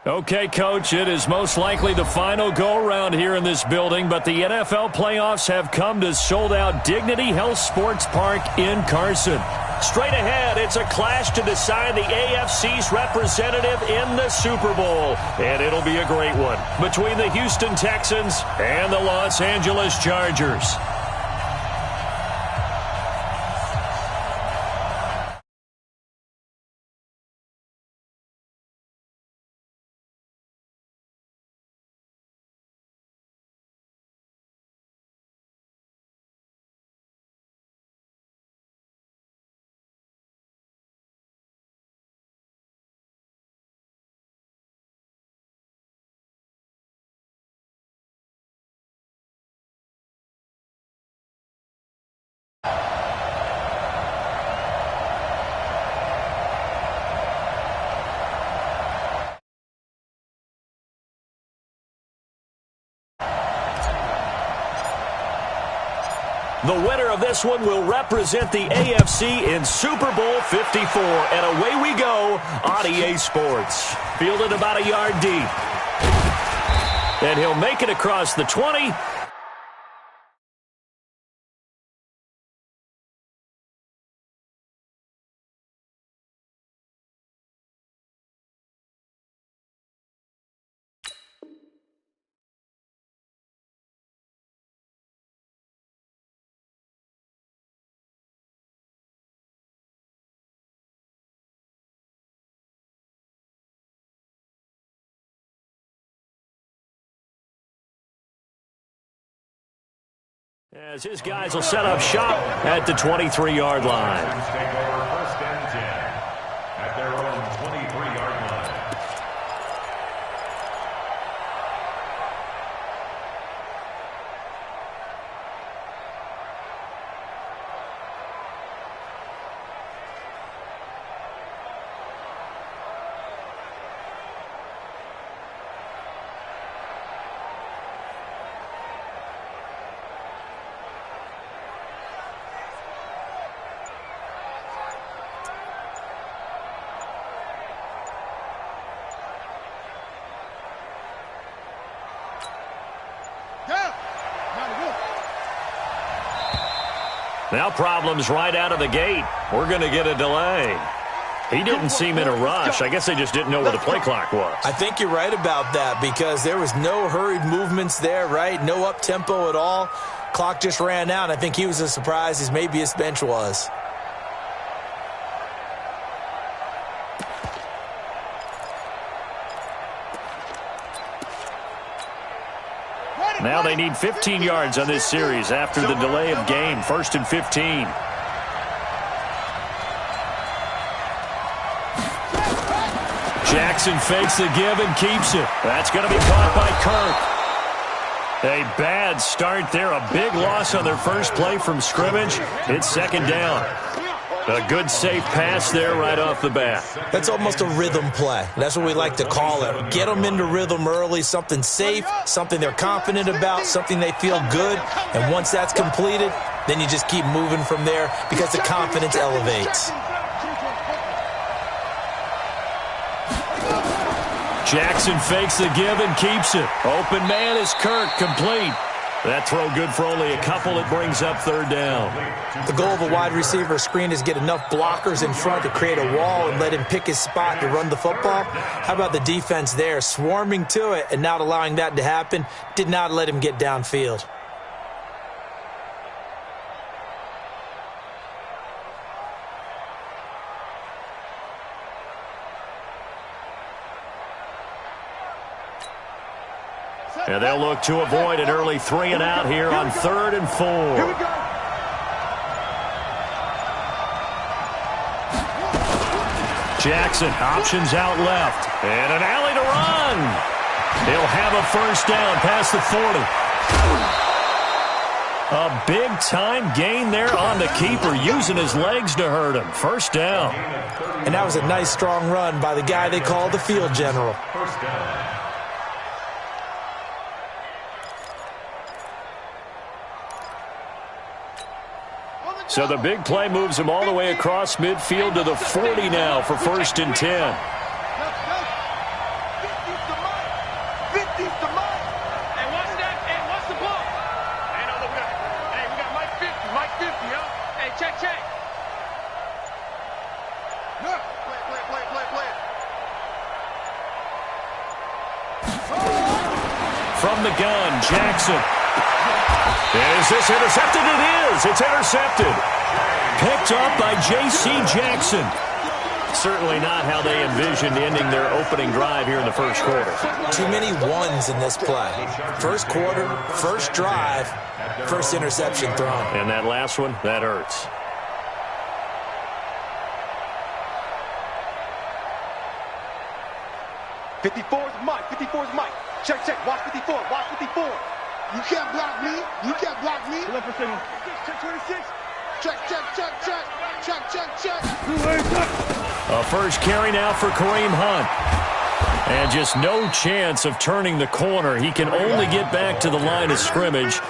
Okay, Coach, it is most likely the final go-around here in this building, but the NFL playoffs have come to sold-out Dignity Health Sports Park in Carson. Straight ahead, it's a clash to decide the AFC's representative in the Super Bowl, and it'll be a great one between the Houston Texans and the Los Angeles Chargers. The winner of this one will represent the AFC in Super Bowl 54. And away we go on EA Sports. Fielded about a yard deep. And he'll make it across the 20. As his guys will set up shop at the 23-yard line. Take over first and 10 at their own 23-yard line. Now problems right out of the gate. We're going to get a delay. He didn't seem in a rush. I guess they just didn't know where the play clock was. I think you're right about that because there was no hurried movements there, right? No up-tempo at all. Clock just ran out. I think he was as surprised as maybe his bench was. Now they need 15 yards on this series after the delay of game. 1st and 15. Jackson fakes the give and keeps it. That's going to be caught by Kirk. A bad start there. A big loss on their first play from scrimmage. It's 2nd down. A good safe pass there right off the bat. That's almost a rhythm play. That's what we like to call it. Get them into rhythm early, something safe, something they're confident about, something they feel good. And once that's completed, then you just keep moving from there because the confidence elevates. Jackson fakes the give and keeps it. Open man is Kirk, complete. That throw good for only a couple. It brings up 3rd down. The goal of a wide receiver screen is get enough blockers in front to create a wall and let him pick his spot to run the football. How about the defense there, swarming to it and not allowing that to happen? Did not let him get downfield. And they'll look to avoid an early 3 and out here on 3rd and 4. Here we go. Jackson options out left. And an alley to run. He'll have a 1st down past the 40. A big-time gain there on the keeper, using his legs to hurt him. 1st down. And that was a nice, strong run by the guy they call the field general. 1st down. So the big play moves him all the way across midfield to the 40 now for 1st and 10. From the gun, Jackson. Is this intercepted? It is. It's intercepted. Picked up by J.C. Jackson. Certainly not how they envisioned ending their opening drive here in the first quarter. Too many ones in this play. First quarter, first drive, first interception thrown. And that last one, that hurts. '54's Mike. 54's Mike. Check, check. Watch 54. Watch 54. You can't block me. You can't block me. Look for signal. Check 26. Check, check, check, check. Check, check, check. A first carry now for Kareem Hunt. And just no chance of turning the corner. He can only get back to the line of scrimmage.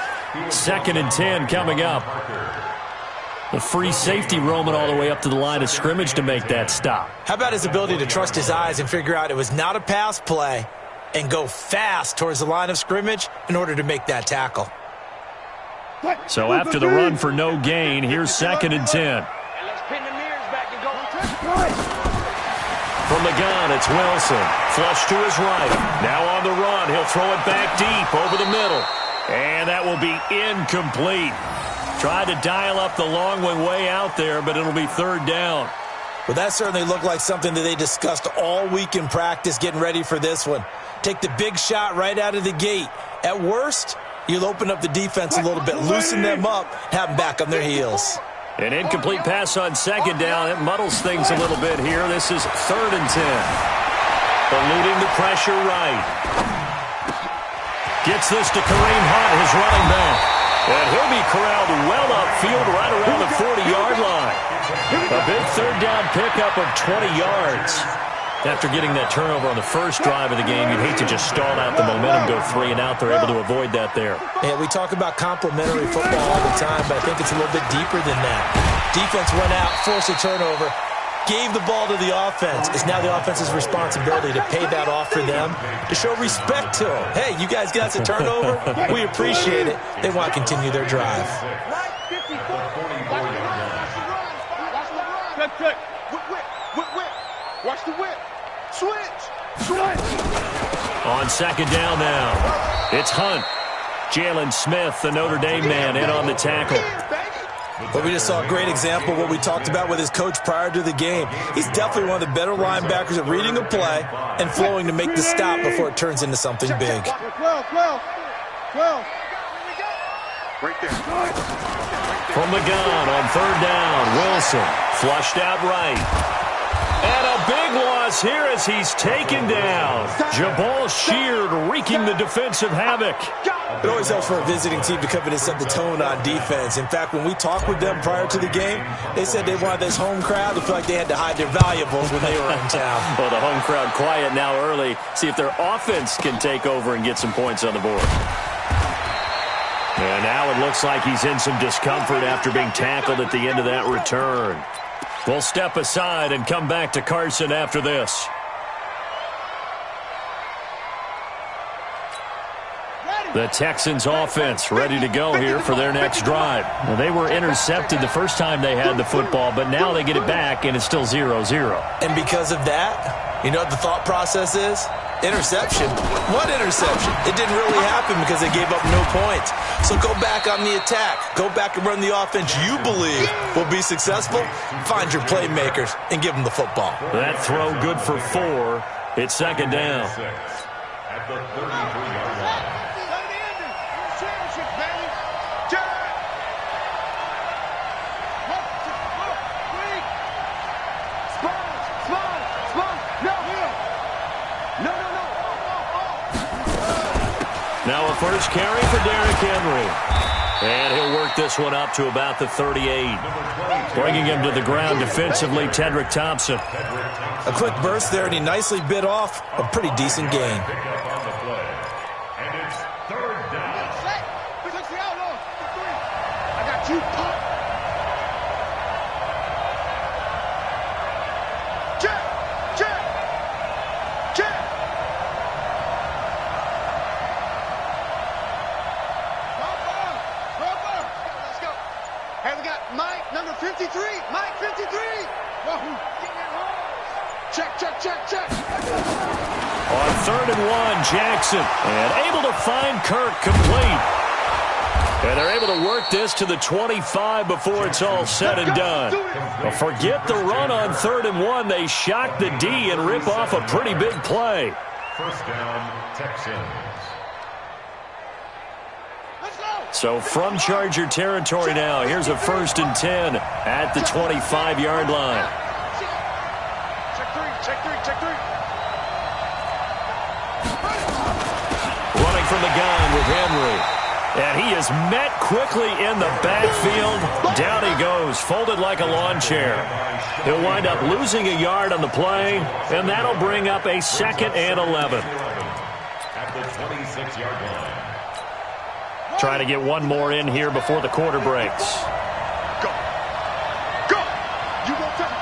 2nd and 10 coming up. The free safety roaming all the way up to the line of scrimmage to make that stop. How about his ability to trust his eyes and figure out it was not a pass play and go fast towards the line of scrimmage in order to make that tackle? So after the run for no gain, here's 2nd and 10. From the gun, it's Wilson. Flush to his right. Now on the run. He'll throw it back deep over the middle. And that will be incomplete. Tried to dial up the long one way out there, but it'll be 3rd down. Well, that certainly looked like something that they discussed all week in practice getting ready for this one. Take the big shot right out of the gate. At worst, you'll open up the defense a little bit, loosen them up, have them back on their heels. An incomplete pass on 2nd down. It muddles things a little bit here. This is 3rd and 10. Eluding the pressure right. Gets this to Kareem Hunt, his running back. And he'll be corralled well upfield right around the 40-yard line. A big 3rd down pickup of 20 yards. After getting that turnover on the first drive of the game, you'd hate to just stall out the momentum, go 3 and out. They're able to avoid that there. Yeah, we talk about complementary football all the time, but I think it's a little bit deeper than that. Defense went out, forced a turnover, gave the ball to the offense. It's now the offense's responsibility to pay that off for them, to show respect to them. Hey, you guys got a turnover? We appreciate it. They want to continue their drive. Check, check. Whip. Watch the whip. Switch. On 2nd down now, it's Hunt. Jalen Smith, the Notre Dame man, in on the tackle. But we just saw a great example of what we talked about with his coach prior to the game. He's definitely one of the better linebackers at reading a play and flowing to make the stop before it turns into something big. 12. Right there. From the gun on 3rd down, Wilson flushed out right. And a big loss here as he's taken down. Jabal Sheard wreaking the defensive havoc. It always helps for a visiting team to come in and set the tone on defense. In fact, when we talked with them prior to the game, they said they wanted this home crowd to feel like they had to hide their valuables when they were in town. Well, the home crowd quiet now early. See if their offense can take over and get some points on the board. And now it looks like he's in some discomfort after being tackled at the end of that return. We'll step aside and come back to Carson after this. The Texans offense ready to go here for their next drive. Well, they were intercepted the first time they had the football, but now they get it back, and it's still 0-0. And because of that, you know what the thought process is? Interception. What interception? It didn't really happen because they gave up no points. So go back on the attack. Go back and run the offense you believe will be successful. Find your playmakers and give them the football. That throw good for 4. It's 2nd down. At the 33-yard line. Now a first carry for Derrick Henry. And he'll work this one up to about the 38. Bringing him to the ground defensively, Tedrick Thompson. A quick burst there, and he nicely bit off a pretty decent gain. And it's 3rd down. I got you. Check. Let's go. Hey, we got Mike, number 53. Mike, 53. Whoa. Check. On 3rd and 1, Jackson. And able to find Kirk complete. And they're able to work this to the 25 before it's all said and done. Well, forget the run on 3rd and 1. They shock the D and rip off a pretty big play. First down, Texans. So from Charger territory now, here's a 1st and 10 at the 25-yard line. Check three. Running from the gun with Henry. And he is met quickly in the backfield. Down he goes, folded like a lawn chair. He'll wind up losing a yard on the play, and that'll bring up a 2nd and 11. At the 26-yard line. Trying to get one more in here before the quarter breaks. Go. You won't take it.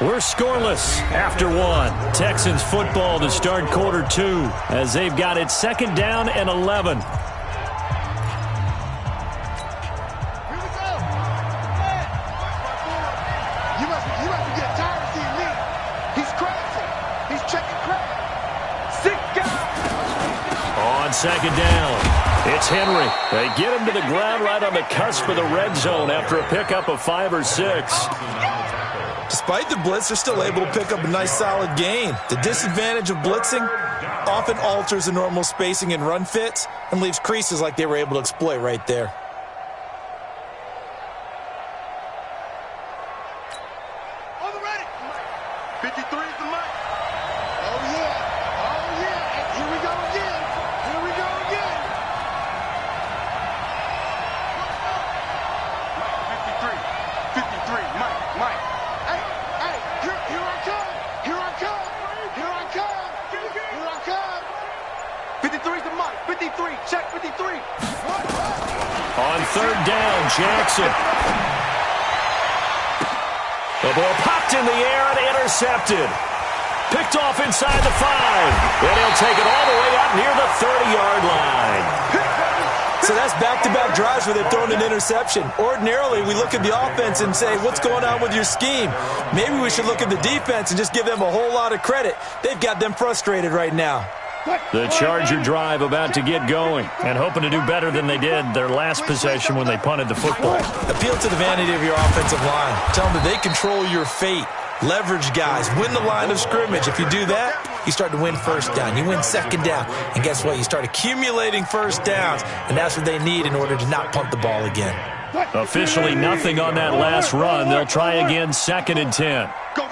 We're scoreless after 1. Texans football to start quarter 2 as they've got it 2nd down and 11. Here we go. You must be getting tired of seeing me. He's crashing. He's checking crash. 6 guys. On 2nd down, it's Henry. They get him to the ground right on the cusp of the red zone after a pickup of 5 or 6. Despite the blitz, they're still able to pick up a nice, solid gain. The disadvantage of blitzing often alters the normal spacing and run fits and leaves creases like they were able to exploit right there. On the ready. 53 is the mic. Oh, yeah. Here we go again. 53, Mike. Hey, here I come. 53 is the mic. 53, check 53. On 3rd down, Jackson. The ball popped in the air and intercepted. Picked off inside the 5. And he'll take it all the way up near the 30-yard line. So that's back-to-back drives where they've thrown an interception. Ordinarily, we look at the offense and say, what's going on with your scheme? Maybe we should look at the defense and just give them a whole lot of credit. They've got them frustrated right now. The Charger drive about to get going and hoping to do better than they did their last possession when they punted the football. Appeal to the vanity of your offensive line. Tell them that they control your fate. Leverage guys. Win the line of scrimmage. If you do that, you start to win 1st down. You win 2nd down. And guess what? You start accumulating 1st downs. And that's what they need in order to not punt the ball again. Officially nothing on that last run. They'll try again 2nd and 10. Go.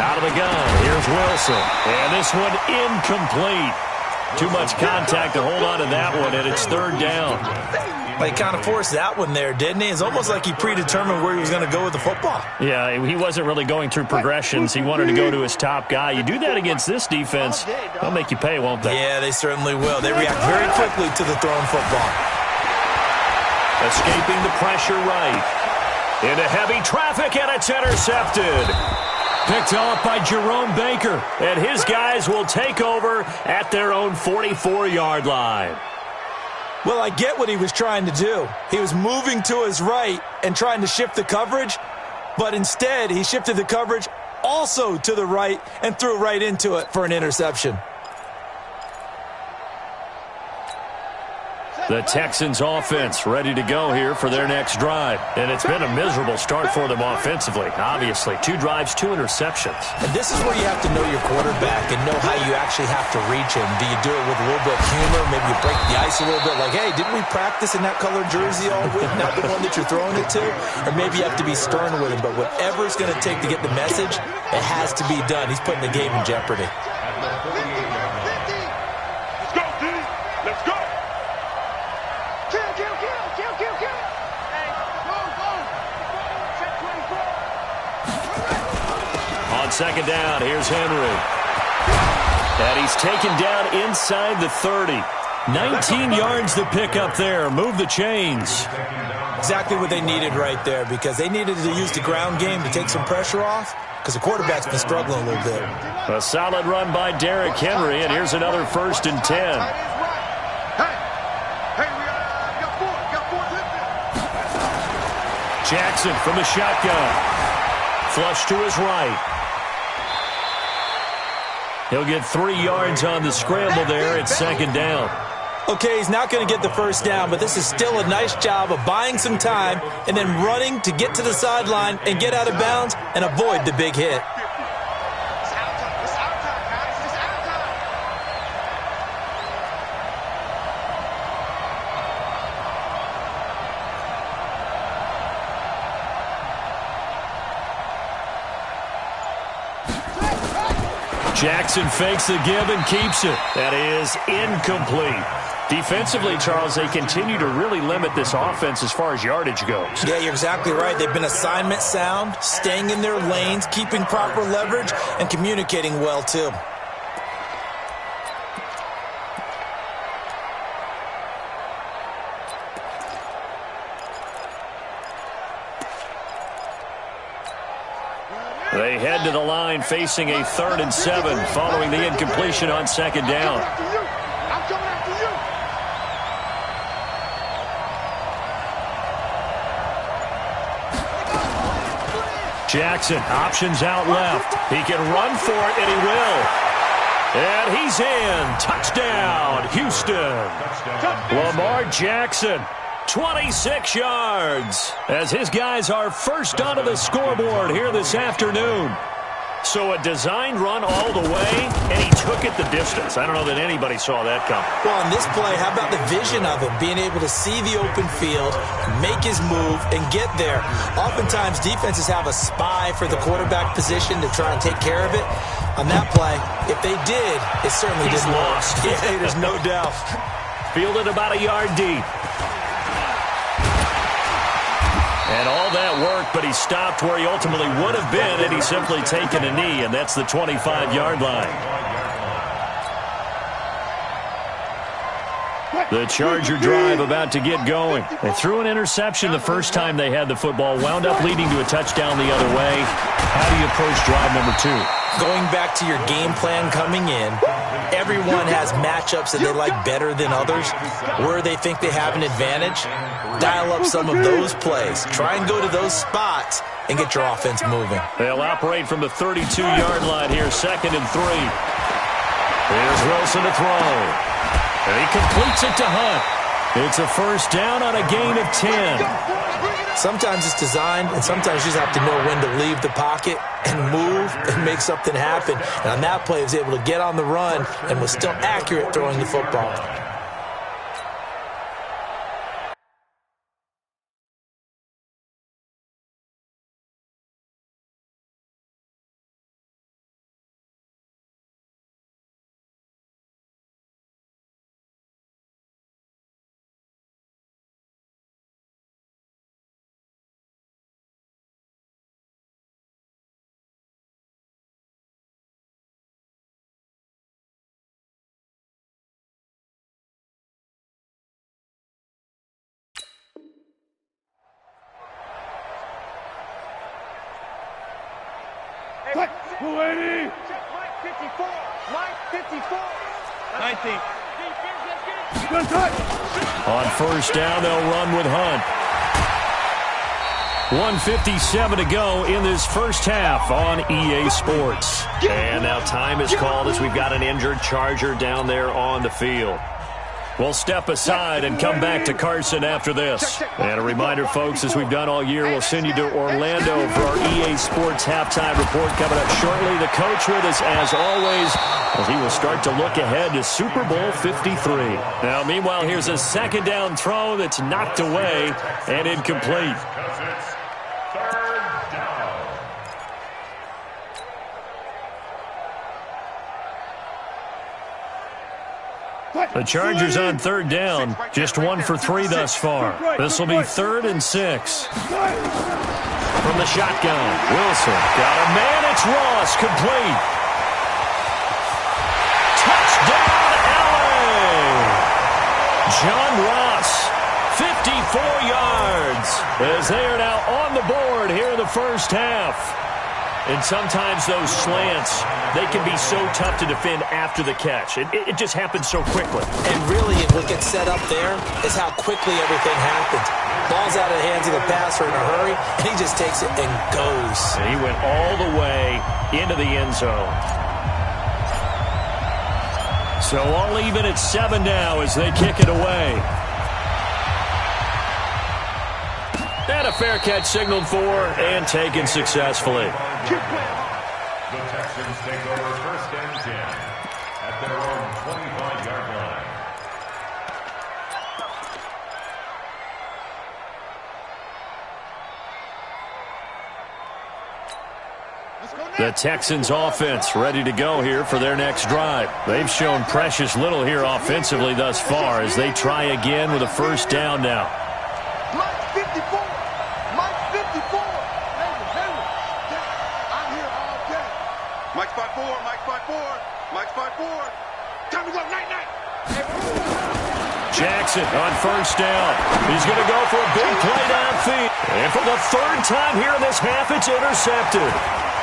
Out of the gun. Here's Wilson. And this one incomplete. Too much contact to hold on to that one, and it's 3rd down. Well, he kind of forced that one there, didn't he? It's almost like he predetermined where he was going to go with the football. Yeah, he wasn't really going through progressions. He wanted to go to his top guy. You do that against this defense, they'll make you pay, won't they? Yeah, they certainly will. They react very quickly to the thrown football. Escaping the pressure right. Into heavy traffic, and it's intercepted. Picked off by Jerome Baker, and his guys will take over at their own 44-yard line. Well, I get what he was trying to do. He was moving to his right and trying to shift the coverage, but instead he shifted the coverage also to the right and threw right into it for an interception. The Texans offense ready to go here for their next drive. And it's been a miserable start for them offensively. Obviously, 2 drives, 2 interceptions. And this is where you have to know your quarterback and know how you actually have to reach him. Do you do it with a little bit of humor? Maybe you break the ice a little bit. Like, hey, didn't we practice in that colored jersey all week? Not the one that you're throwing it to? Or maybe you have to be stern with him. But whatever it's going to take to get the message, it has to be done. He's putting the game in jeopardy. Let's go. On 2nd down, here's Henry. And he's taken down inside the 30. 19 yards to pick up there. Move the chains. Exactly what they needed right there, because they needed to use the ground game to take some pressure off, because the quarterback's been struggling a little bit. A solid run by Derrick Henry, and here's another 1st and 10. Jackson from the shotgun. Flush to his right. He'll get 3 yards on the scramble there at second down. Okay, he's not going to get the first down, but this is still a nice job of buying some time and then running to get to the sideline and get out of bounds and avoid the big hit. Jackson fakes the give and keeps it. That is incomplete. Defensively, Charles, they continue to really limit this offense as far as yardage goes. Yeah, you're exactly right. They've been assignment sound, staying in their lanes, keeping proper leverage, and communicating well, too. They head to the line facing a 3rd and 7 following the incompletion on second down. I'm coming after you. Jackson options out left. He can run for it, and he will. And he's in. Touchdown, Houston. Lamar Jackson, 26 yards, as his guys are first onto the scoreboard here this afternoon. So a designed run all the way, and he took it the distance. I don't know that anybody saw that coming. Well, on this play, how about the vision of him, being able to see the open field, make his move, and get there. Oftentimes, defenses have a spy for the quarterback position to try and take care of it. On that play, if they did, it certainly didn't work. Lost. Yeah, there's no doubt. Fielded about a yard deep. And all that work, but he stopped where he ultimately would have been, and he's simply taken a knee, and that's the 25-yard line. The Charger drive about to get going. They threw an interception the first time they had the football, wound up leading to a touchdown the other way. How do you approach drive number 2? Going back to your game plan coming in, everyone has matchups that they like better than others. Where they think they have an advantage, dial up some of those plays. Try and go to those spots and get your offense moving. They'll operate from the 32-yard line here, 2nd and 3. Here's Wilson to throw. And he completes it to Hunt. It's a first down on a gain of 10. Sometimes it's designed, and sometimes you just have to know when to leave the pocket and move and make something happen. And on that play, he was able to get on the run and was still accurate throwing the football. Quick, 280. Mike 54. Mike 54. 19. Good touch. On first down, they'll run with Hunt. 1:57 to go in this first half on EA Sports. And now time is called as we've got an injured Charger down there on the field. We'll step aside and come back to Carson after this. And a reminder, folks, as we've done all year, we'll send you to Orlando for our EA Sports halftime report coming up shortly. The coach with us, as always, as he will start to look ahead to Super Bowl 53. Now, meanwhile, here's a second down throw that's knocked away and incomplete. The Chargers on third down, just 1 for 3 thus far. This will be 3rd and 6. From the shotgun, Wilson got a man. It's Ross, complete. Touchdown, LA! John Ross, 54 yards, as they are now on the board here in the first half. And sometimes those slants, they can be so tough to defend after the catch. It just happens so quickly. And really, what gets set up there is how quickly everything happens. Ball's out of the hands of the passer in a hurry, and he just takes it and goes. And he went all the way into the end zone. So all even at 7 now as they kick it away. And a fair catch signaled for and taken successfully. The Texans take over 1st and 10 at their own 25-yard line. The Texans offense ready to go here for their next drive. They've shown precious little here offensively thus far as they try again with a 1st down now. Mike 54. Mike 54. I'm here all day. Mike 54. Mike 54. Mike 54. Time to go. Night, night. Jackson on 1st down. He's going to go for a big play downfield. And for the 3rd time here in this half, it's intercepted.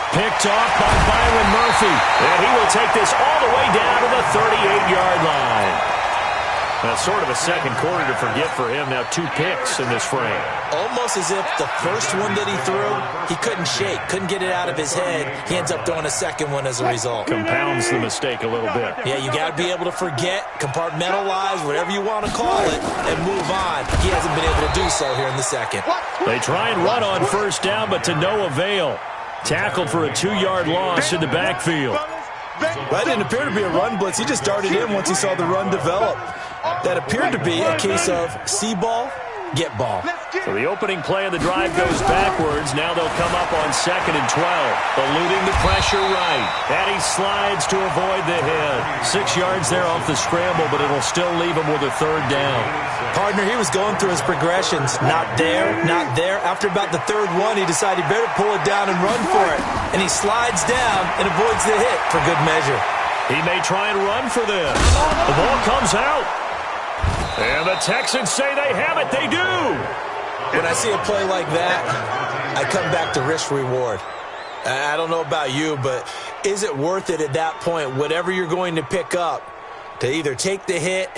Picked off by Byron Murphy. And he will take this all the way down to the 38-yard line. That's sort of a second quarter to forget for him. Now 2 picks in this frame. Almost as if the first one that he threw, he couldn't shake, couldn't get it out of his head. He ends up throwing a second one as a result. Compounds the mistake a little bit. Yeah, you got to be able to forget, compartmentalize, whatever you want to call it, and move on. He hasn't been able to do so here in the second. They try and run on 1st down, but to no avail. Tackled for a 2-yard loss in the backfield. That didn't appear to be a run blitz. He just darted in once he saw the run develop. That appeared to be a case of see ball, get ball. So the opening play of the drive goes backwards. Now they'll come up on 2nd and 12. Eluding the pressure right. And he slides to avoid the hit. 6 yards there off the scramble, but it'll still leave him with a 3rd down. Partner, he was going through his progressions. Not there, not there. After about the 3rd one, he decided he better pull it down and run for it. And he slides down and avoids the hit for good measure. He may try and run for this. The ball comes out. And the Texans say they have it. They do. When I see a play like that, I come back to risk-reward. I don't know about you, but is it worth it at that point, whatever you're going to pick up, to either take the hit,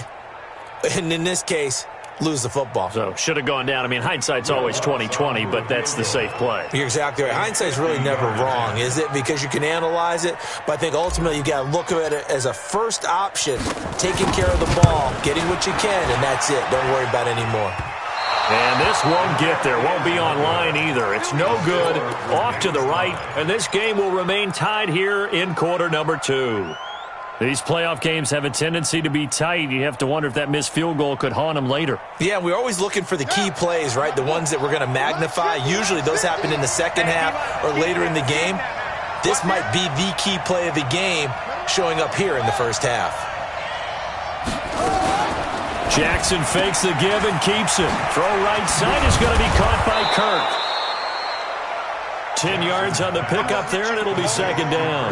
and in this case, lose the football? So, should have gone down. I mean, hindsight's always 20/20, but that's the safe play. You're exactly right. Hindsight's really never wrong, is it? Because you can analyze it, but I think ultimately you got to look at it as a first option, taking care of the ball, getting what you can, and that's it. Don't worry about it anymore. And this won't get there. Won't be online either. It's no good. Off to the right, and this game will remain tied here in quarter number 2. These playoff games have a tendency to be tight. You have to wonder if that missed field goal could haunt them later. Yeah, we're always looking for the key plays, right? The ones that we're going to magnify. Usually those happen in the second half or later in the game. This might be the key play of the game showing up here in the first half. Jackson fakes the give and keeps it. Throw right side is going to be caught by Kirk. 10 yards on the pickup there, and it'll be 2nd down.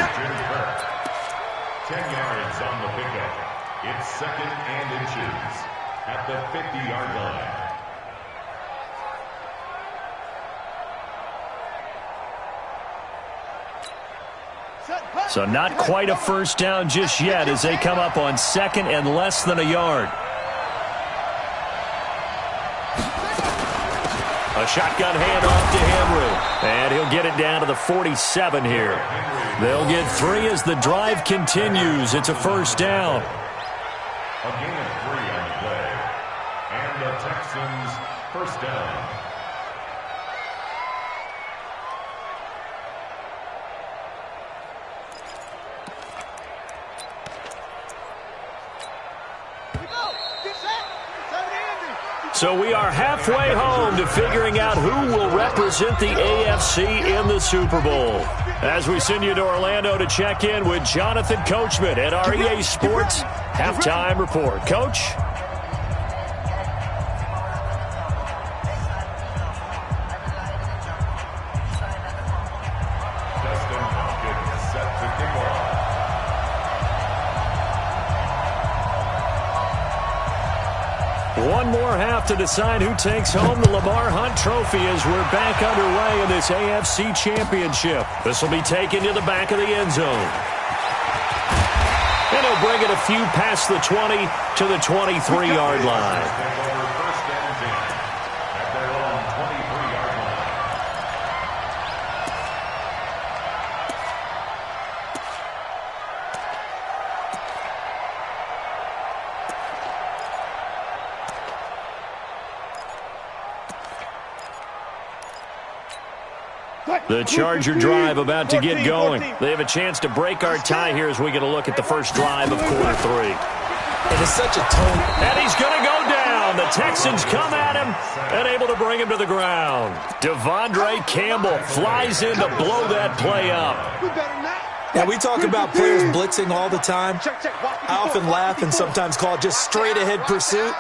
10 yards on the pickup. It's 2nd and inches at the 50-yard line. So not quite a 1st down just yet as they come up on 2nd and less than a yard. A shotgun handoff to Henry. And he'll get it down to the 47 here. They'll get 3 as the drive continues. It's a 1st down. A gain of 3 on the play. And the Texans 1st down. So we are halfway home to figuring out who will represent the AFC in the Super Bowl. As we send you to Orlando to check in with Jonathan Coachman at our EA Sports Halftime Report. Coach? One more half to decide who takes home the Lamar Hunt Trophy as we're back underway in this AFC Championship. This will be taken to the back of the end zone. And he'll bring it a few past the 20 to the 23-yard line. The Charger drive about to get going. They have a chance to break our tie here as we get a look at the first drive of quarter 3. It is such a tone. And he's going to go down. The Texans come at him and able to bring him to the ground. Devondre Campbell flies in to blow that play up. Now, we talk about players blitzing all the time. I often laugh and sometimes call it just straight-ahead pursuit.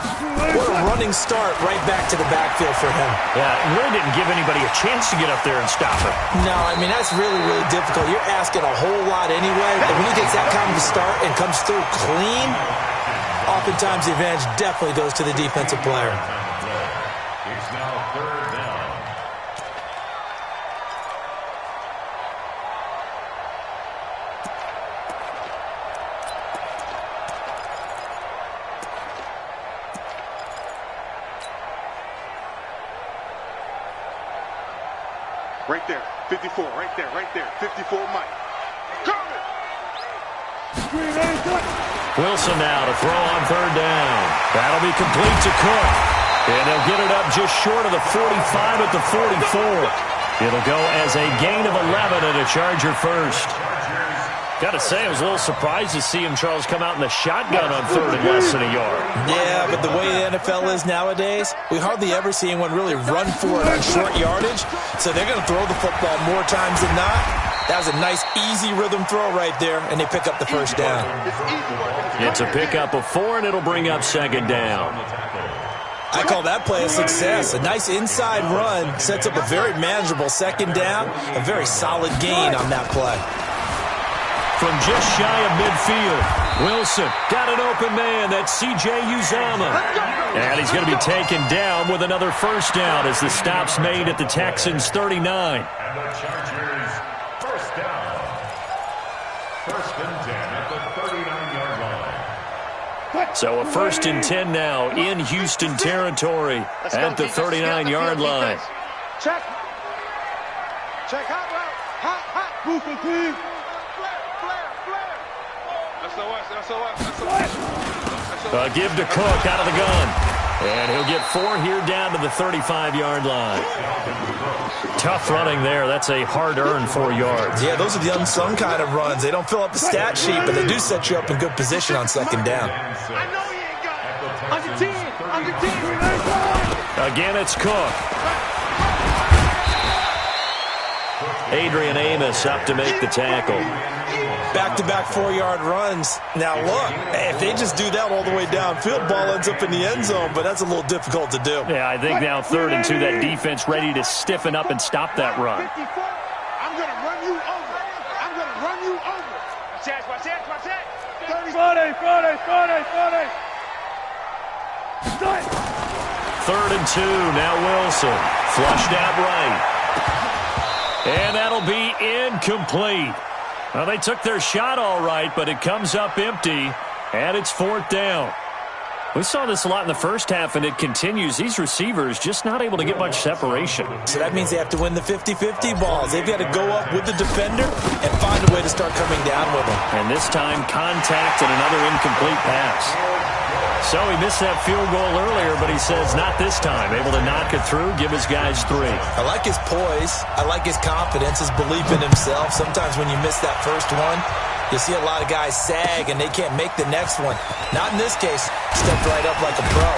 What a running start right back to the backfield for him. Yeah, it really didn't give anybody a chance to get up there and stop him. No, I mean, that's really, really difficult. You're asking a whole lot anyway. But when he gets that kind of a start and comes through clean, oftentimes the advantage definitely goes to the defensive player. It's now 3rd down. Right there, 54, right there, 54 Mike. Coming! Wilson now to throw on 3rd down. That'll be complete to Cook. And they'll get it up just short of the 45 at the 44. It'll go as a gain of 11 and a Charger first. Got to say, I was a little surprised to see him, Charles, come out in the shotgun on 3rd and less than a yard. Yeah, but the way the NFL is nowadays, we hardly ever see anyone really run for it on short yardage. So they're going to throw the football more times than not. That was a nice, easy rhythm throw right there, and they pick up the first down. It's a pickup of 4, and it'll bring up 2nd down. I call that play a success. A nice inside run sets up a very manageable 2nd down, a very solid gain on that play. From just shy of midfield, Wilson got an open man. That's C.J. Uzomah. And he's going to be taken down with another first down as the stop's made at the Texans' 39. And the Chargers, first down. 1st and 10 at the 39-yard line. So a 1st and 10 now in Houston territory at the 39-yard line. Check. Check hot route. Hot. Movement, please. Give to Cook out of the gun. And he'll get 4 here down to the 35-yard line. Tough running there. That's a hard-earned 4 yards. Yeah, those are the unsung kind of runs. They don't fill up the stat sheet, but they do set you up in good position on 2nd down. I know he ain't got it. Under 10. Again, it's Cook. Adrian Amos up to make the tackle. Back-to-back 4-yard runs. Now, look, if they just do that all the way downfield, ball ends up in the end zone, but that's a little difficult to do. Yeah, I think now 3rd and 2, that defense ready to stiffen up and stop that run. I'm going to run you over. Watch that. 3rd and 2, now Wilson. Flushed out right. And that'll be incomplete. Well, they took their shot all right, but it comes up empty, and it's 4th down. We saw this a lot in the first half, and it continues. These receivers just not able to get much separation. So that means they have to win the 50-50 balls. They've got to go up with the defender and find a way to start coming down with them. And this time, contact and another incomplete pass. So he missed that field goal earlier, but he says not this time. Able to knock it through, give his guys 3. I like his poise. I like his confidence, his belief in himself. Sometimes when you miss that first one, you see a lot of guys sag and they can't make the next one. Not in this case. Stepped right up like a pro.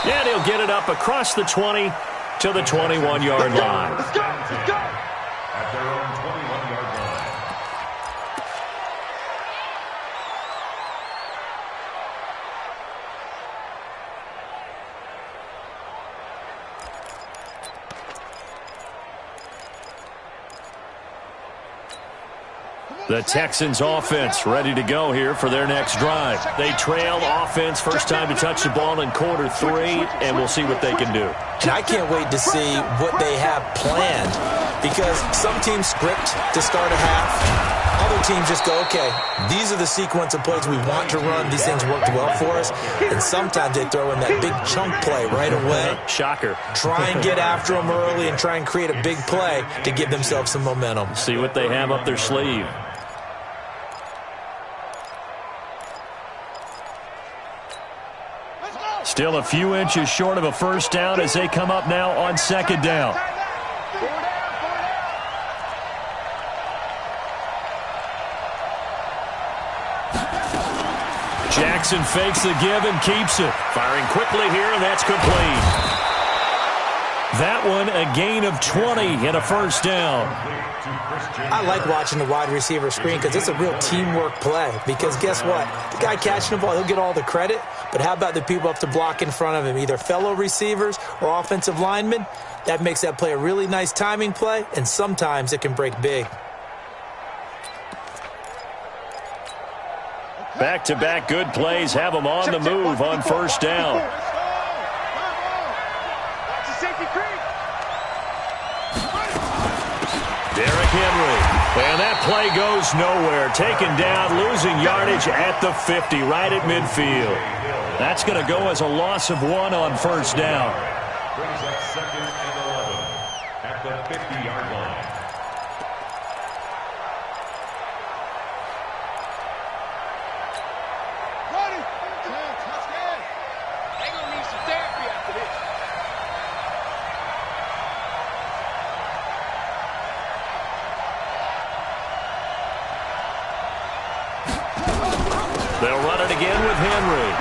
Yeah, he'll get it up across the 20 to the 21-yard line. Let's go. At their own 21-yard line. The Texans offense ready to go here for their next drive. They trail offense, first time to touch the ball in quarter 3, and we'll see what they can do. And I can't wait to see what they have planned, because some teams script to start a half. Other teams just go, okay, these are the sequence of plays we want to run. These things worked well for us. And sometimes they throw in that big chunk play right away. Shocker. Try and get after them early and try and create a big play to give themselves some momentum. See what they have up their sleeve. Still a few inches short of a first down as they come up now on 2nd down. Jackson fakes the give and keeps it. Firing quickly here, and that's complete. That one a gain of 20 and a first down. I like watching the wide receiver screen because it's a real teamwork play. Because guess what? The guy catching the ball, he'll get all the credit. But how about the people up to block in front of him, either fellow receivers or offensive linemen? That makes that play a really nice timing play, and sometimes it can break big. Back-to-back good plays have them on the move on first down. Derrick Henry. And that play goes nowhere. Taken down, losing yardage at the 50, right at midfield. That's going to go as a loss of 1 on first down. Brings up 2nd and 11 at the 50-yard line. They're going to need some therapy after this. They'll run it again with Henry.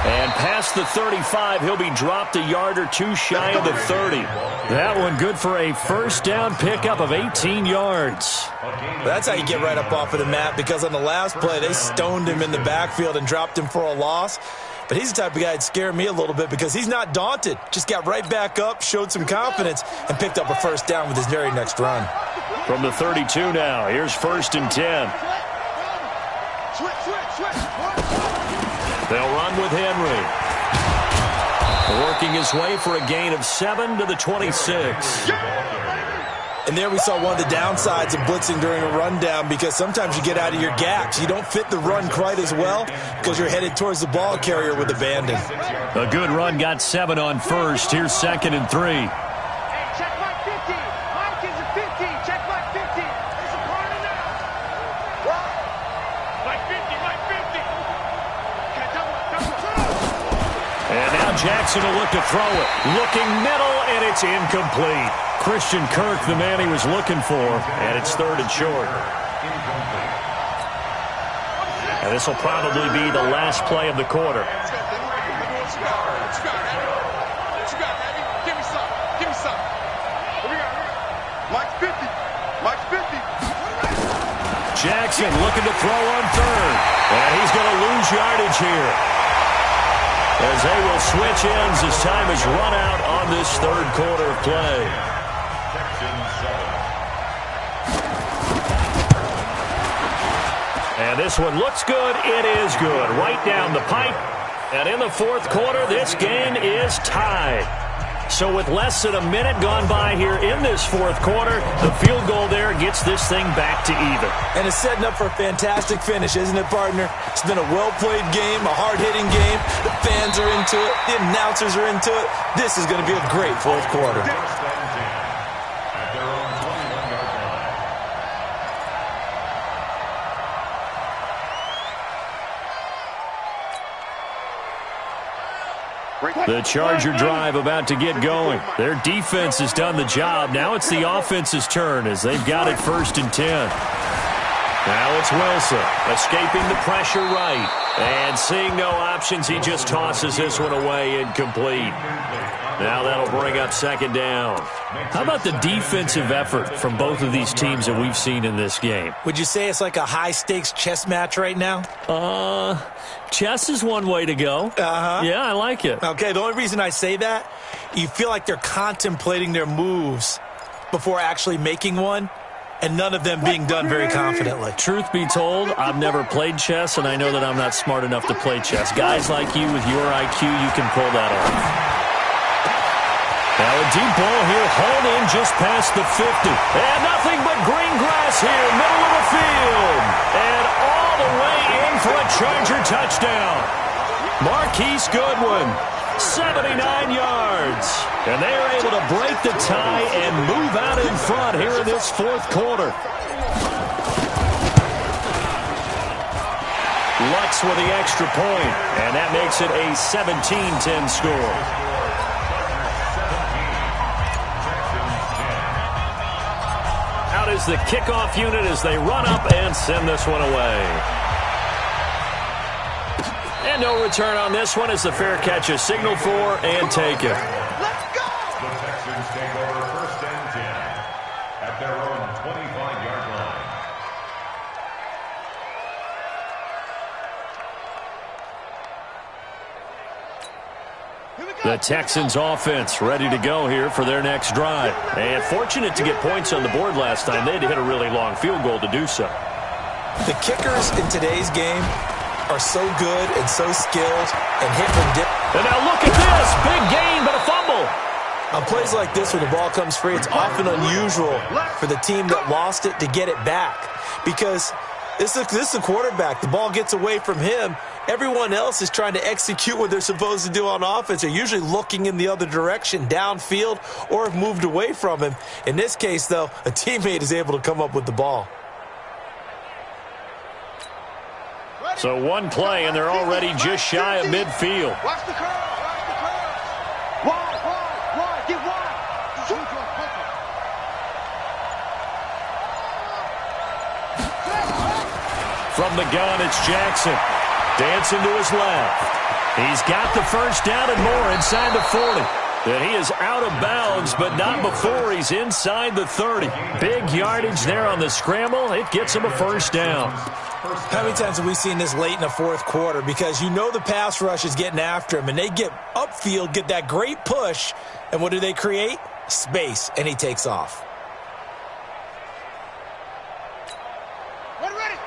And past the 35, he'll be dropped a yard or two shy of the 30. That one good for a first down pickup of 18 yards. That's how you get right up off of the mat, because on the last play, they stoned him in the backfield and dropped him for a loss. But he's the type of guy that'd scare me a little bit because he's not daunted. Just got right back up, showed some confidence, and picked up a first down with his very next run. From the 32 now, here's 1st and 10. They'll run with Henry. Working his way for a gain of 7 to the 26. And there we saw one of the downsides of blitzing during a rundown, because sometimes you get out of your gaps. You don't fit the run quite as well because you're headed towards the ball carrier with abandon. A good run got 7 on first. Here's 2nd and 3. Hey, check my 50. Mike is a 50. Check my 50. It's a corner now. What? Mike 50. Mike 50. Okay, double. And now Jackson will look to throw it. Looking middle, and it's incomplete. Christian Kirk, the man he was looking for, and it's 3rd and short. And this will probably be the last play of the quarter. What you got, baby? Give me some. Give me some. What we got? Mike 50. Mike 50. Jackson looking to throw on 3rd. And he's going to lose yardage here, as they will switch ends as time is run out on this 3rd quarter of play. And this one looks good. It is good. Right down the pipe. And in the 4th quarter, this game is tied. So with less than a minute gone by here in this 4th quarter, the field goal there gets this thing back to even. And it's setting up for a fantastic finish, isn't it, partner? It's been a well-played game, a hard-hitting game. The fans are into it. The announcers are into it. This is going to be a great 4th quarter. The Charger drive about to get going. Their defense has done the job. Now it's the offense's turn as they've got it 1st and 10. Now it's Wilson escaping the pressure right. And seeing no options, he just tosses this one away incomplete. Now that'll bring up 2nd down. How about the defensive effort from both of these teams that we've seen in this game? Would you say it's like a high-stakes chess match right now? Chess is one way to go. Uh-huh. Yeah, I like it. Okay, the only reason I say that, you feel like they're contemplating their moves before actually making one, and none of them being done very confidently. Truth be told, I've never played chess, and I know that I'm not smart enough to play chess. Guys like you with your IQ, you can pull that off. Now a deep ball here, hauled in just past the 50. And nothing but green grass here, middle of the field. And all the way in for a Charger touchdown. Marquise Goodwin, 79 yards. And they are able to break the tie and move out in front here in this 4th quarter. Lutz with the extra point, and that makes it a 17-10 score. Out is the kickoff unit as they run up and send this one away. And no return on this one as the fair catch is signaled for and taken. Let's go! The Texans take over 1st and 10 at their own 25-yard line. The Texans offense ready to go here for their next drive. And fortunate to get points on the board last time. They had to hit a really long field goal to do so. The kickers in today's game are so good and so skilled and hit from dip. And now look at this. Big gain, but a fumble. On plays like this where the ball comes free, it's often unusual for the team that lost it to get it back. Because this is the quarterback. The ball gets away from him. Everyone else is trying to execute what they're supposed to do on offense. They're usually looking in the other direction, downfield, or have moved away from him. In this case, though, a teammate is able to come up with the ball. So one play, and they're already just shy of midfield. Watch the curve. Watch the curve. Wide. Get wide. From the gun, it's Jackson. Dancing to his left. He's got the first down and more inside the 40. And he is out of bounds, but not before he's inside the 30. Big yardage there on the scramble. It gets him a first down. How many times have we seen this late in the fourth quarter? Because you know the pass rush is getting after him, and they get upfield, get that great push, and what do they create? Space, and he takes off.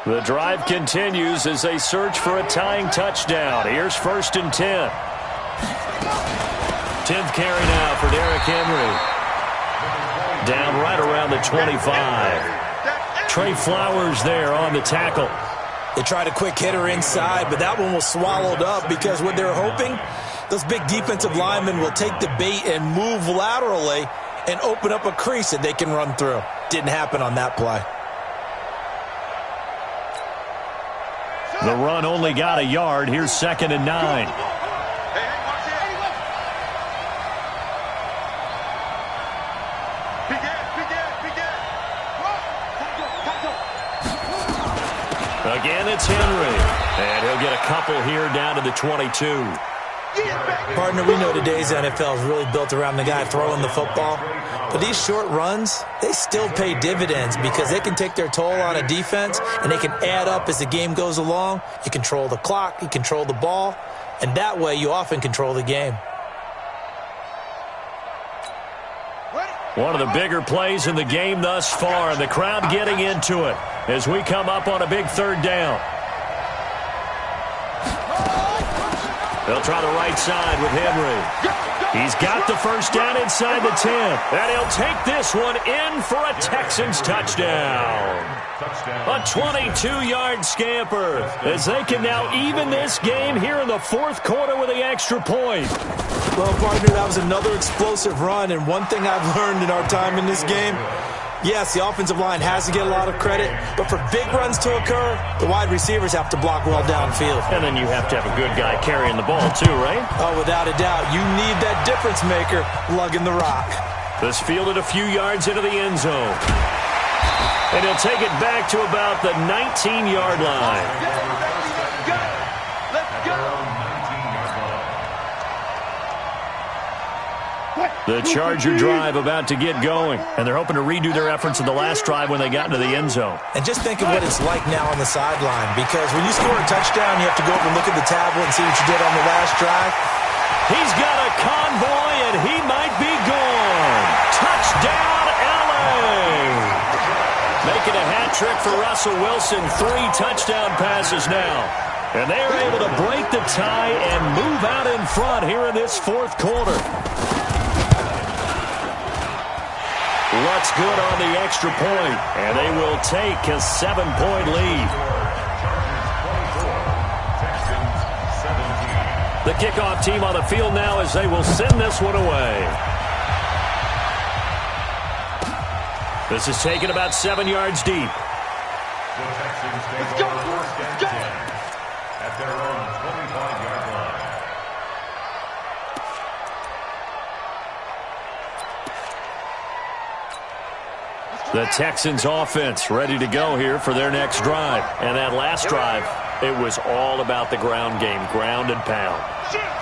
The drive continues as they search for a tying touchdown. Here's 1st and 10. 10th carry now for Derrick Henry. Down right around the 25. Trey Flowers there on the tackle. They tried a quick hitter inside, but that one was swallowed up because what they're hoping, those big defensive linemen will take the bait and move laterally and open up a crease that they can run through. Didn't happen on that play. The run only got a yard. Here's 2nd and 9. Again, it's Henry. And he'll get a couple here down to the 22. Partner, we know today's NFL is really built around the guy throwing the football. But these short runs, they still pay dividends because they can take their toll on a defense and they can add up as the game goes along. You control the clock, you control the ball, and that way you often control the game. One of the bigger plays in the game thus far, and the crowd getting into it as we come up on a big 3rd down. They'll try the right side with Henry. He's got the first down inside the 10. And he'll take this one in for a Texans touchdown. A 22-yard scamper as they can now even this game here in the 4th quarter with the extra point. Well, partner, that was another explosive run, and one thing I've learned in our time in this game, yes, the offensive line has to get a lot of credit, but for big runs to occur, the wide receivers have to block well downfield. And then you have to have a good guy carrying the ball too, right? Oh, without a doubt. You need that difference maker lugging the rock. This fielded a few yards into the end zone. And he'll take it back to about the 19-yard line. The Charger drive about to get going, and they're hoping to redo their efforts in the last drive when they got into the end zone. And just think of what it's like now on the sideline, because when you score a touchdown, you have to go over and look at the tablet and see what you did on the last drive. He's got a convoy, and he might be gone. Touchdown, LA! Making a hat trick for Russell Wilson. 3 touchdown passes now. And they are able to break the tie and move out in front here in this 4th quarter. What's good on the extra point, and they will take a 7-point lead. The kickoff team on the field now as they will send this one away. This is taken about 7 yards deep. The Texans take over 1st and 10 at their own 25-yard line. The Texans offense ready to go here for their next drive. And that last drive, It was all about the ground game, ground and pound.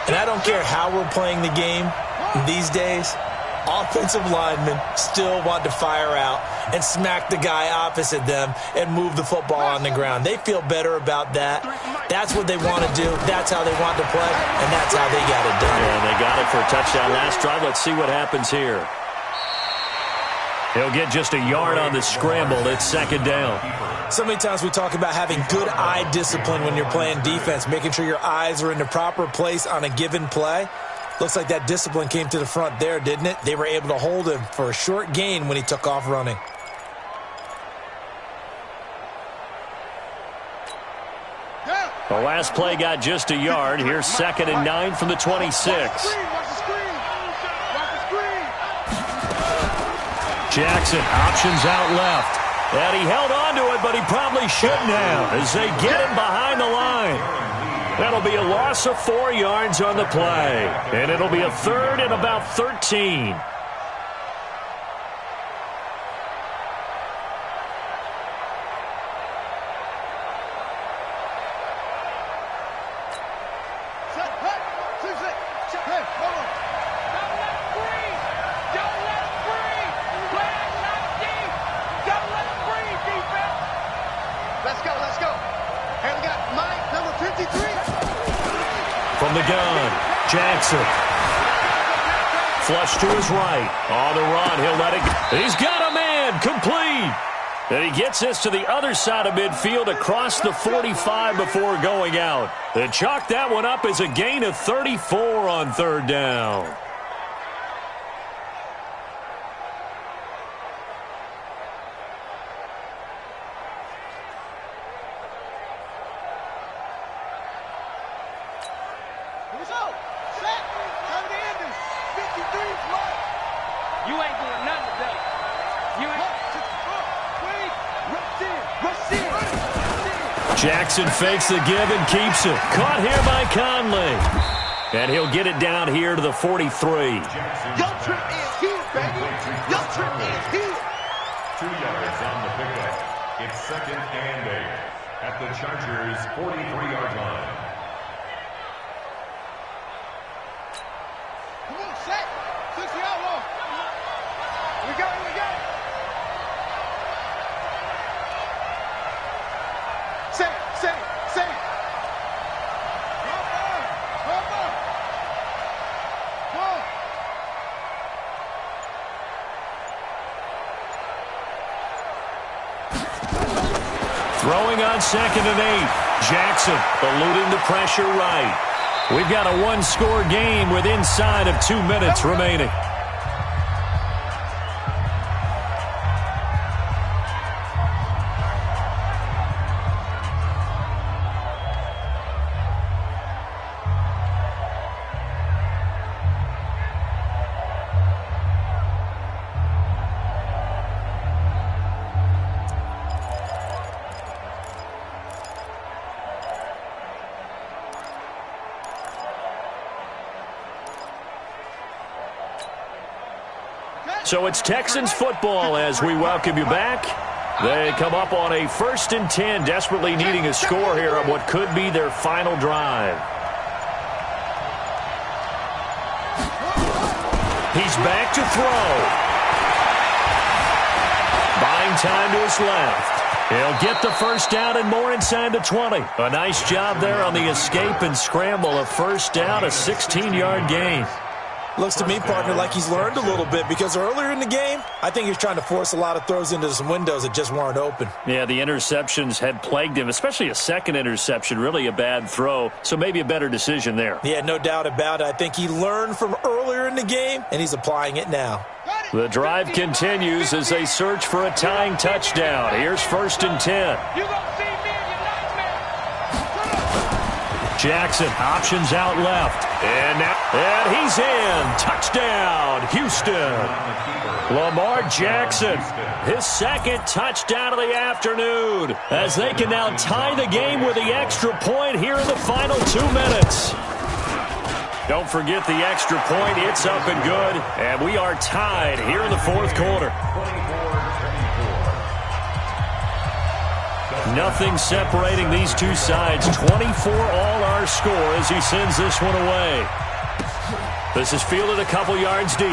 And I don't care how we're playing the game these days, offensive linemen still want to fire out and smack the guy opposite them and move the football on the ground. They feel better about that. That's what they want to do. That's how they want to play, and that's how they got it done. Yeah, and they got it for a touchdown last drive. Let's see what happens here. He'll get just a yard on the scramble. It's second down. So many times we talk about having good eye discipline when you're playing defense, making sure your eyes are in the proper place on a given play. Looks like that discipline came to the front there, didn't it? They were able to hold him for a short gain when he took off running. The last play got just a yard. Here's 2nd and 9 from the 26. Jackson, options out left. And he held on to it, but he probably shouldn't have as they get him behind the line. That'll be a loss of 4 yards on the play. And it'll be a 3rd and about 13. From the gun, Jackson. Flush to his right. On the run, he'll let it go. He's got a man, complete. And he gets this to the other side of midfield across the 45 before going out. They chalk that one up as a gain of 34 on 3rd down. Jackson fakes the give and keeps it. Caught here by Conley. And he'll get it down here to the 43. Your trip is here, baby. Your trip is here. 2 yards on the pickup. It's 2nd and 8 at the Chargers' 43-yard line. Come on, set. 60-yard line. We got it, we got it. Say. Throwing on 2nd and 8. Jackson eluding the pressure right. We've got a 1-score game with inside of 2 minutes remaining. So it's Texans football as we welcome you back. They come up on a 1st and 10, desperately needing a score here on what could be their final drive. He's back to throw. Buying time to his left. He'll get the first down and more inside the 20. A nice job there on the escape and scramble. A first down, a 16-yard gain. Looks to me, partner, like he's learned a little bit because earlier in the game, I think he was trying to force a lot of throws into some windows that just weren't open. Yeah, the interceptions had plagued him, especially a second interception, really a bad throw, so maybe a better decision there. Yeah, no doubt about it. I think he learned from earlier in the game, and he's applying it now. The drive continues as they search for a tying touchdown. Here's 1st and 10. Jackson, options out left. And he's in. Touchdown, Houston. Lamar Jackson, his 2nd touchdown of the afternoon, as they can now tie the game with the extra point here in the final 2 minutes. Don't forget the extra point. It's up and good. And we are tied here in the 4th quarter. Nothing separating these two sides. 24 all our score as he sends this one away. This is fielded a couple yards deep.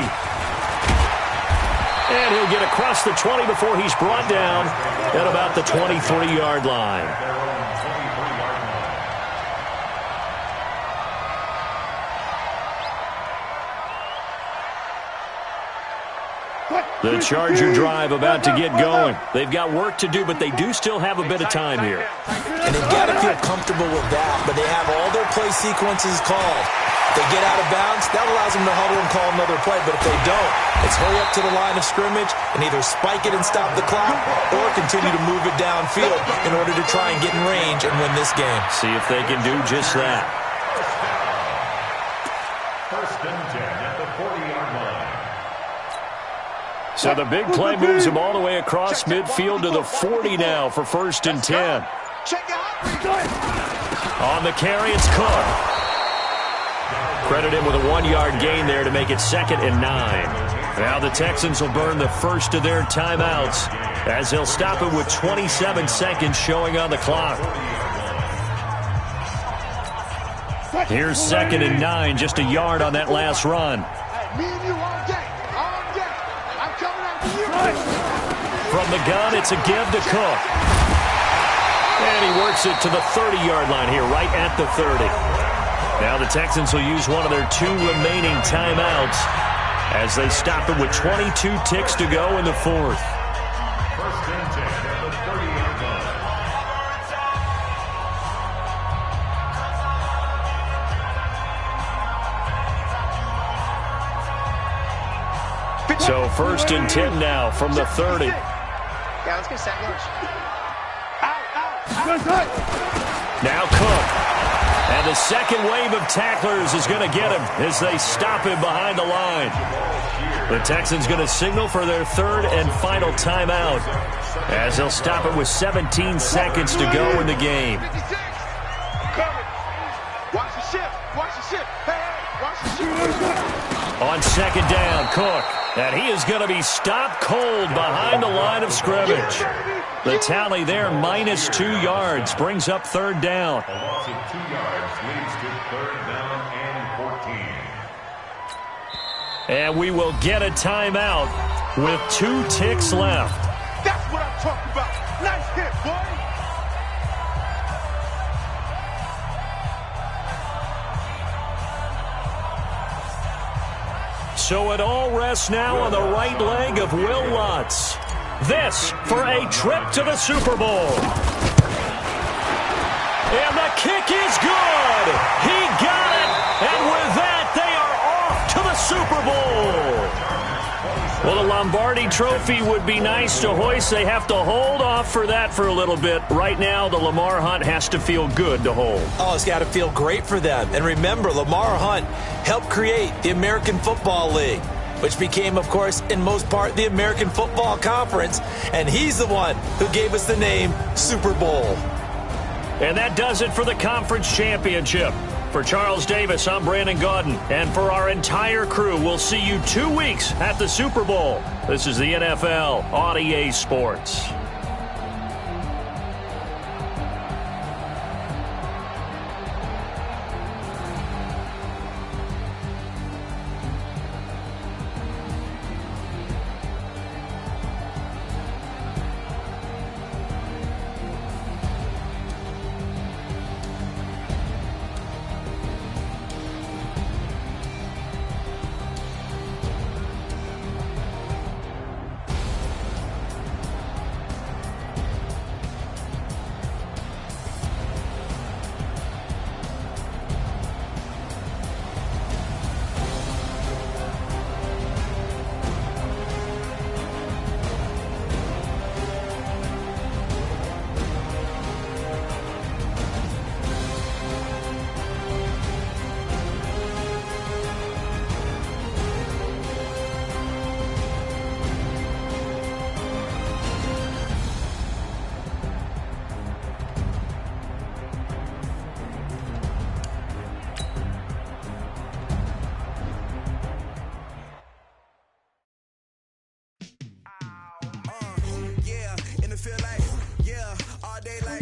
And he'll get across the 20 before he's brought down at about the 23-yard line. The Charger drive about to get going. They've got work to do, but they do still have a bit of time here. And they've got to feel comfortable with that, but they have all their play sequences called. They get out of bounds, that allows them to huddle and call another play, but if they don't, it's hurry up to the line of scrimmage and either spike it and stop the clock or continue to move it downfield in order to try and get in range and win this game. See if they can do just that. First and 10 at the 40-yard line. So the big play moves him all the way across midfield to the 40 now for first and 10. On the carry, it's Cook. Credit him with a 1-yard gain there to make it 2nd and 9. Now the Texans will burn the first of their timeouts as they'll stop it with 27 seconds showing on the clock. Here's 2nd and 9, just a yard on that last run. From the gun, it's a give to Cook. And he works it to the 30-yard line here, right at the 30. Now the Texans will use one of their 2 remaining timeouts as they stop it with 22 ticks to go in the 4th. First and 10 at the 30-yard line. So first and 10 now from the 30. Yeah, let's get second. Now Cook. And the second wave of tacklers is going to get him as they stop him behind the line. The Texans going to signal for their 3rd and final timeout as they'll stop it with 17 seconds to go in the game. On 2nd down, Cook. And he is going to be stopped cold behind the line of scrimmage. The tally there, minus 2 yards, brings up 3rd down. A loss of 2 yards leads to 3rd down and 14. And we will get a timeout with 2 ticks left. That's what I'm talking about. Nice hit, boy. So it all rests now on the right leg of Will Lutz. This for a trip to the Super Bowl. And the kick is good. He got it. And with that, they are off to the Super Bowl. Well, the Lombardi Trophy would be nice to hoist. They have to hold off for that for a little bit. Right now, the Lamar Hunt has to feel good to hold. Oh, it's got to feel great for them. And remember, Lamar Hunt helped create the American Football League, which became, of course, in most part, the American Football Conference. And he's the one who gave us the name Super Bowl. And that does it for the conference championship. For Charles Davis, I'm Brandon Gaudin. And for our entire crew, we'll see you 2 weeks at the Super Bowl. This is the NFL on EA Sports. Feel like, yeah, all day like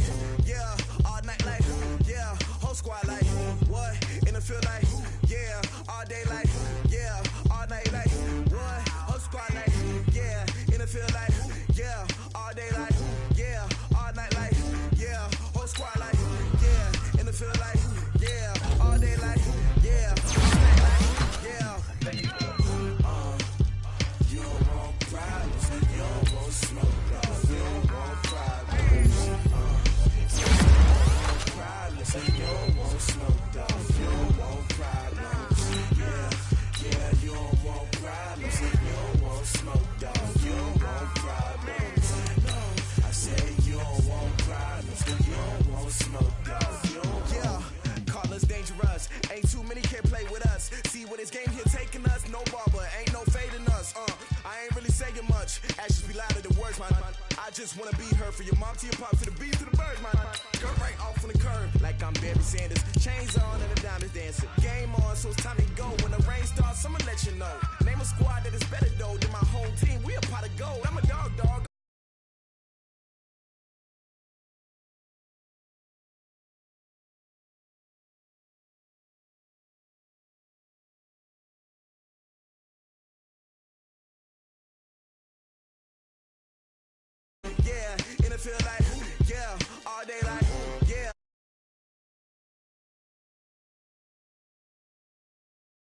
much. Actions be louder than words, man. I just wanna be her, for your mom to your pop, to the beat, to the bird, man. Girl right off on the curb, like I'm Barry Sanders. Chains on and the diamonds dancing. Game on, so it's time to go. When the rain starts, I'ma let you know. Name a squad that is better though than my home team. We a pot of gold. I'm a dog, dog. Yeah, and it feel like